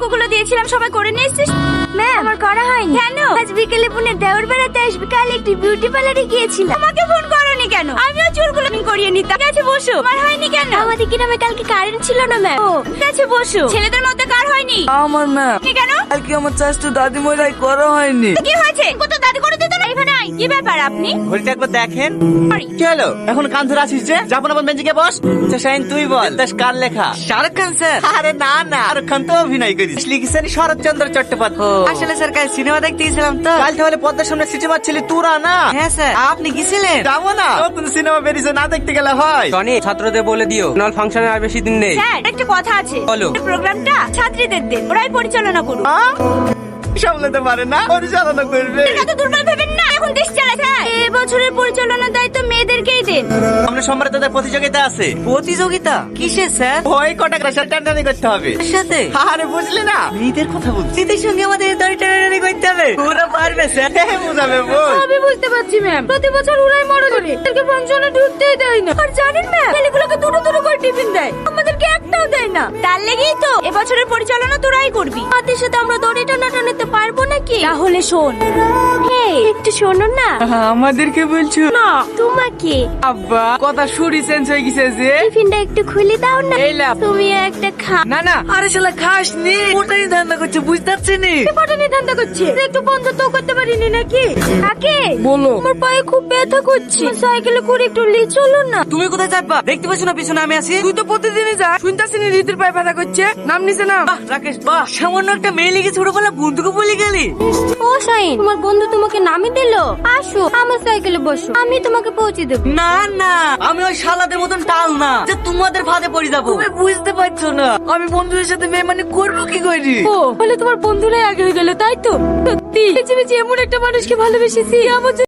অঙ্কগুলো দিয়েছিলাম সবাই করে নিয়ে এসেছিস? ম্যাম আমার করা হয়নি। কেন? আজ বিকেলে বোনের দেওর বেড়াতে আসবে, কাল একটি বিউটি পার্লারে গিয়েছিলাম। আমাকে ফোন করোনি কেন? আমিও চুলগুলো করিয়ে নিতাম। ঠিক আছে বসো। আমার হয়নি কেন? আমাদের গ্রামে কালকে কারেন্ট ছিল না ম্যাম। ও ঠিক আছে বসো। ছেলেদের মধ্যে কার হয়নি? আমার ম্যাম কেন? কালকে আমার চাষটা দাদিমরাই করা হয়নি। কি হয়েছে? কত দাদি করে দিত না? এখানে আই। কি ব্যাপার আপনি? ঘড়িটা একবার দেখেন। কি হলো? এখন কান ধরে আসিস যে? যাবো না বেঞ্চে গিয়ে বস। আচ্ছা শাহিন তুই বল, দেশ কার লেখা? শাহরুখ খান স্যার। আরে না না, শাহরুখ খান তো অভিনয় করিস। লিখেছেন শরৎচন্দ্র চট্টোপাধ্যায়। আসলে স্যার কাল সিনেমা দেখতে গেছিলাম তো। কাল তাহলে পদ্মার সামনে সিটি মারছিলি তোরা না? হ্যাঁ স্যার, আপনি গেছিলেন? যাবো না, নতুন সিনেমা বেরিয়েছে, না দেখতে গেলে হয়? টনি ছাত্রদের বলে দিও নল ফাংশনে আর বেশি দিন নেই। স্যার একটা কথা আছে। বলো। এই প্রোগ্রামটা ছাত্রীদের দেন, ওরাই পরিচালনা করুন। সামলাতে পারে না, পরিচালনা করবে। এত দুর্বল ভেবেন না, এখন দেশ চালাচ্ছে। এবছরের পরিচালনার দায়িত্ব মেয়েদেরকেই দেন। আমরা সোমবারে তোদের প্রতিযোগিতা আছে। প্রতিযোগিতা কিসের স্যার? ওই কটাক রাশার টানটানি করতে হবে। এর সাথে আরে বুঝলি না, মেয়েদের কথা বলছি। দিদির সঙ্গে আমাদের দড়ি টানাটানি করতে হবে। ওরা পারবে স্যার। বুঝাবে বল। আমি বুঝতে পারছি ম্যাম, প্রতি বছর ওরাই মরে ধরে তাদেরকে ফাংশনে ঢুকতেই দেয় না। আর জানেন ম্যাম, ছেলেগুলোকে দুটো দুটো করে টিফিন দেয়, আমাদেরকে একটাও দেয় না। তার লেগেই তো এবছরের পরিচালনা তোরাই করবি। হাতের সাথে আমরা দড়ি টানাটানিতে পারবো নাকি? তাহলে শোন, হেই একটু শোনো না। আমাদেরকে বলছো? না তোমাকে। আব্বা কথা শুরি চেঞ্জ হয়ে গেছে যে। টিফিনটা একটু খুলে দাও না। এই লাভ। তুমি একটা খা। না না, আরে শালা খাস নি, ওটাই ধান্দা করছে, বুঝতে পারছি নি। পটানি ধান্দা করছে, একটু বন্ধ তো করতে পারিনি নাকি? কাকে বলো। আমার পায়ে খুব ব্যথা করছে, সাইকেলে করে একটু লি চলো না। তুমি কোথায় যাবা? দেখতে পাচ্ছ না পিছনে আমি আছি? তুই তো প্রতিদিনই যা, শুনতাছি নি রীতির পায়ে ব্যথা করছে, নাম নিছে না। বাহ রাকেশ বাহ, সামান্য একটা মেয়ে লিখে ছোটবেলা বন্ধুকে বলে গেলি। ও শাইন, তোমার বন্ধু তোমাকে নামিয়ে দিল? আসো আমার সাইকেলে বসো, আমি তোমাকে পৌঁছে দেবো। না না, আমি ওই শালাদের মতন টাল না যে তোমাদের ফাঁদে পড়ে যাবো। তুমি বুঝতে পারছো না, আমি বন্ধুদের সাথে বেমানি করবো কি করি? ও বলে তোমার বন্ধুরাই আগে হয়ে গেল, তাই তো? সত্যি বেঁচে বেঁচে এমন একটা মানুষকে ভালোবেসেছি আমার